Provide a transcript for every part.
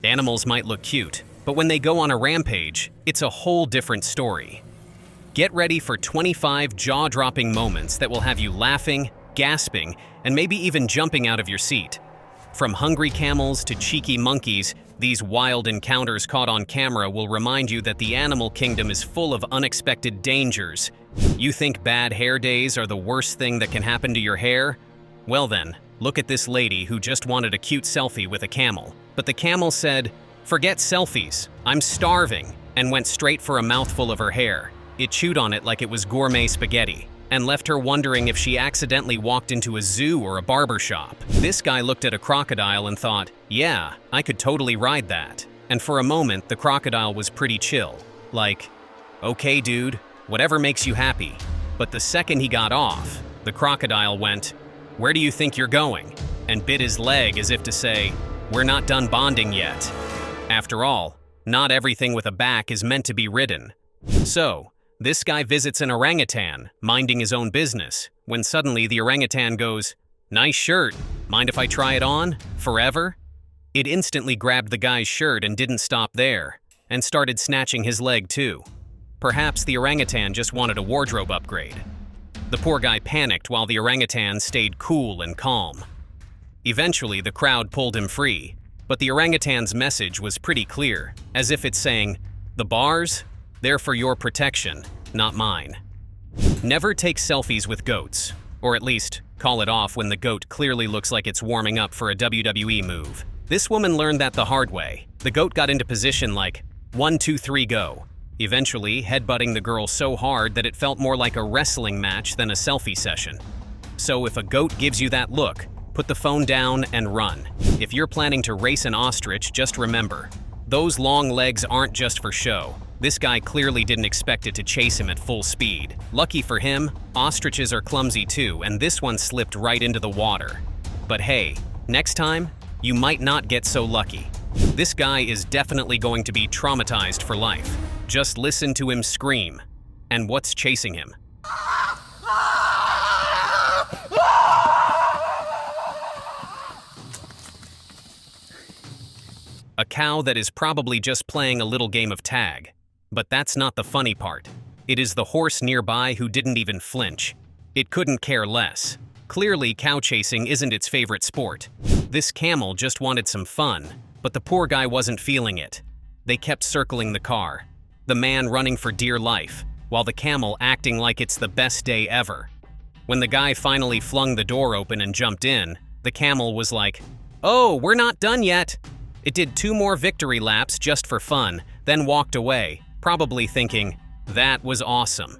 Animals might look cute, but when they go on a rampage, it's a whole different story. Get ready for 25 jaw-dropping moments that will have you laughing, gasping, and maybe even jumping out of your seat. From hungry camels to cheeky monkeys, these wild encounters caught on camera will remind you that the animal kingdom is full of unexpected dangers. You think bad hair days are the worst thing that can happen to your hair? Well then, look at this lady who just wanted a cute selfie with a camel. But the camel said, "Forget selfies, I'm starving," and went straight for a mouthful of her hair. It chewed on it like it was gourmet spaghetti, and left her wondering if she accidentally walked into a zoo or a barber shop. This guy looked at a crocodile and thought, yeah, I could totally ride that. And for a moment, the crocodile was pretty chill. Like, okay dude, whatever makes you happy. But the second he got off, the crocodile went, "Where do you think you're going?" and bit his leg as if to say, "We're not done bonding yet." After all, not everything with a back is meant to be ridden. So, this guy visits an orangutan, minding his own business, when suddenly the orangutan goes, "Nice shirt, mind if I try it on? Forever?" It instantly grabbed the guy's shirt and didn't stop there, and started snatching his leg too. Perhaps the orangutan just wanted a wardrobe upgrade. The poor guy panicked while the orangutan stayed cool and calm. Eventually, the crowd pulled him free, but the orangutan's message was pretty clear, as if it's saying, "The bars? They're for your protection, not mine." Never take selfies with goats, or at least call it off when the goat clearly looks like it's warming up for a WWE move. This woman learned that the hard way. The goat got into position like, 1, 2, 3, go. Eventually, headbutting the girl so hard that it felt more like a wrestling match than a selfie session. So if a goat gives you that look, put the phone down and run. If you're planning to race an ostrich, just remember, those long legs aren't just for show. This guy clearly didn't expect it to chase him at full speed. Lucky for him, ostriches are clumsy too, and this one slipped right into the water. But hey, next time, you might not get so lucky. This guy is definitely going to be traumatized for life. Just listen to him scream. And what's chasing him? A cow that is probably just playing a little game of tag. But that's not the funny part. It is the horse nearby who didn't even flinch. It couldn't care less. Clearly, cow chasing isn't its favorite sport. This camel just wanted some fun, but the poor guy wasn't feeling it. They kept circling the car, the man running for dear life, while the camel acting like it's the best day ever. When the guy finally flung the door open and jumped in, the camel was like, "Oh, we're not done yet." It did 2 more victory laps just for fun, then walked away, probably thinking, that was awesome.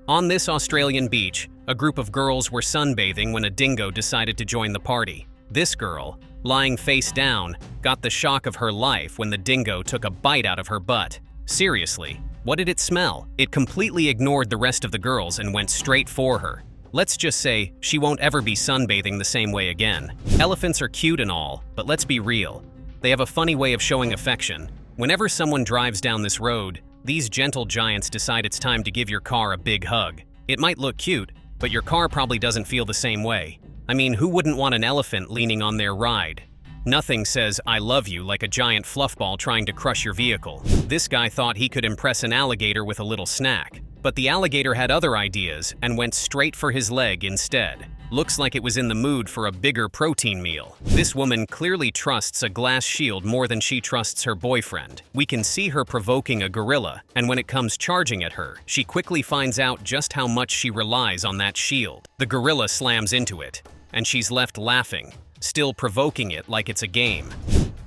On this Australian beach, a group of girls were sunbathing when a dingo decided to join the party. This girl, lying face down, got the shock of her life when the dingo took a bite out of her butt. Seriously, what did it smell? It completely ignored the rest of the girls and went straight for her. Let's just say she won't ever be sunbathing the same way again. Elephants are cute and all, but let's be real. They have a funny way of showing affection. Whenever someone drives down this road, these gentle giants decide it's time to give your car a big hug. It might look cute, but your car probably doesn't feel the same way. I mean, who wouldn't want an elephant leaning on their ride? Nothing says "I love you" like a giant fluffball trying to crush your vehicle. This guy thought he could impress an alligator with a little snack, but the alligator had other ideas and went straight for his leg instead. Looks like it was in the mood for a bigger protein meal. This woman clearly trusts a glass shield more than she trusts her boyfriend. We can see her provoking a gorilla, and when it comes charging at her, she quickly finds out just how much she relies on that shield. The gorilla slams into it, and she's left laughing, still provoking it like it's a game.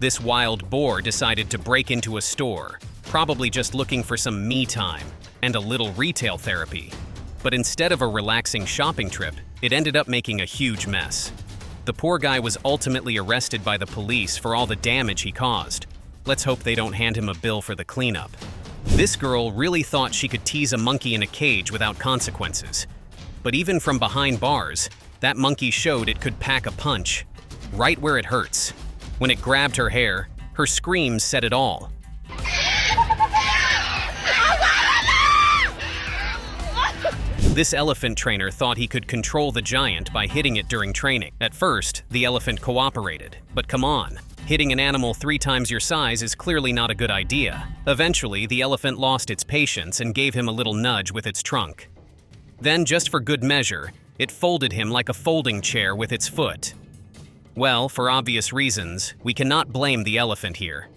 This wild boar decided to break into a store, probably just looking for some me time and a little retail therapy. But instead of a relaxing shopping trip, it ended up making a huge mess. The poor guy was ultimately arrested by the police for all the damage he caused. Let's hope they don't hand him a bill for the cleanup. This girl really thought she could tease a monkey in a cage without consequences. But even from behind bars, that monkey showed it could pack a punch, right where it hurts. When it grabbed her hair, her screams said it all. This elephant trainer thought he could control the giant by hitting it during training. At first, the elephant cooperated, but come on. Hitting an animal 3 times your size is clearly not a good idea. Eventually, the elephant lost its patience and gave him a little nudge with its trunk. Then, just for good measure, it folded him like a folding chair with its foot. Well, for obvious reasons, we cannot blame the elephant here.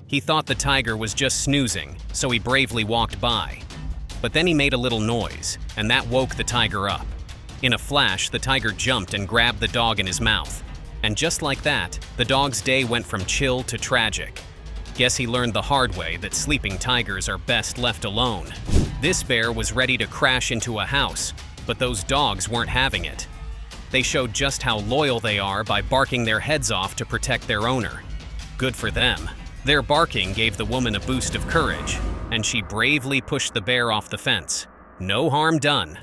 He thought the tiger was just snoozing, so he bravely walked by. But then he made a little noise, and that woke the tiger up. In a flash, the tiger jumped and grabbed the dog in his mouth. And just like that, the dog's day went from chill to tragic. Guess he learned the hard way that sleeping tigers are best left alone. This bear was ready to crash into a house, but those dogs weren't having it. They showed just how loyal they are by barking their heads off to protect their owner. Good for them. Their barking gave the woman a boost of courage, and she bravely pushed the bear off the fence. No harm done.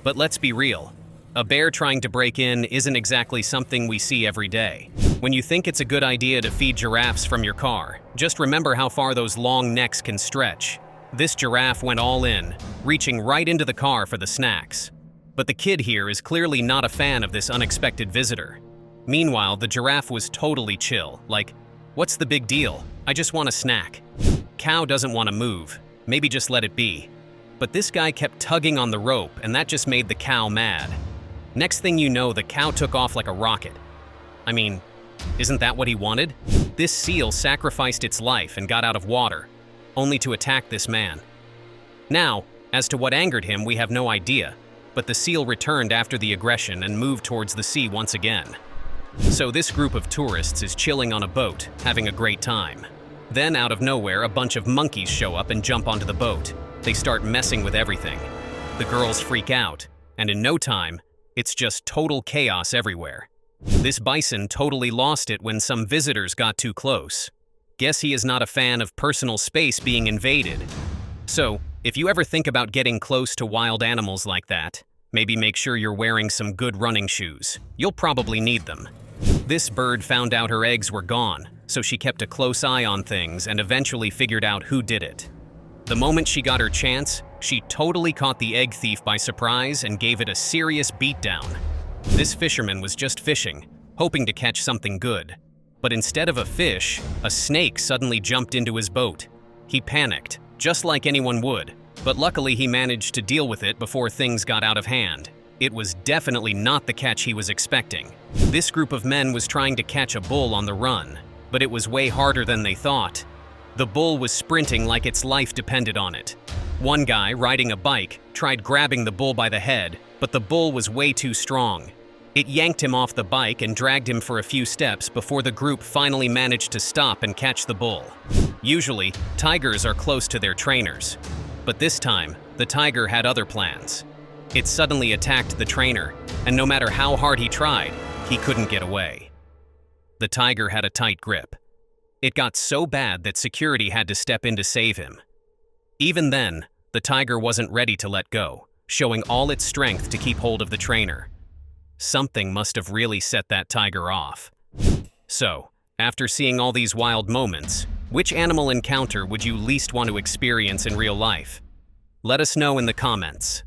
But let's be real. A bear trying to break in isn't exactly something we see every day. When you think it's a good idea to feed giraffes from your car, just remember how far those long necks can stretch. This giraffe went all in, reaching right into the car for the snacks. But the kid here is clearly not a fan of this unexpected visitor. Meanwhile, the giraffe was totally chill, like, "What's the big deal? I just want a snack." Cow doesn't want to move, maybe just let it be. But this guy kept tugging on the rope, and that just made the cow mad. Next thing you know, the cow took off like a rocket. I mean, isn't that what he wanted? This seal sacrificed its life and got out of water, only to attack this man. Now, as to what angered him, we have no idea, but the seal returned after the aggression and moved towards the sea once again. So this group of tourists is chilling on a boat, having a great time. Then, out of nowhere, a bunch of monkeys show up and jump onto the boat. They start messing with everything. The girls freak out, and in no time, it's just total chaos everywhere. This bison totally lost it when some visitors got too close. Guess he is not a fan of personal space being invaded. So, if you ever think about getting close to wild animals like that, maybe make sure you're wearing some good running shoes. You'll probably need them. This bird found out her eggs were gone, so she kept a close eye on things and eventually figured out who did it. The moment she got her chance, she totally caught the egg thief by surprise and gave it a serious beatdown. This fisherman was just fishing, hoping to catch something good. But instead of a fish, a snake suddenly jumped into his boat. He panicked, just like anyone would, but luckily he managed to deal with it before things got out of hand. It was definitely not the catch he was expecting. This group of men was trying to catch a bull on the run, but it was way harder than they thought. The bull was sprinting like its life depended on it. One guy, riding a bike, tried grabbing the bull by the head, but the bull was way too strong. It yanked him off the bike and dragged him for a few steps before the group finally managed to stop and catch the bull. Usually, tigers are close to their trainers, but this time, the tiger had other plans. It suddenly attacked the trainer, and no matter how hard he tried, he couldn't get away. The tiger had a tight grip. It got so bad that security had to step in to save him. Even then, the tiger wasn't ready to let go, showing all its strength to keep hold of the trainer. Something must have really set that tiger off. So, after seeing all these wild moments, which animal encounter would you least want to experience in real life? Let us know in the comments.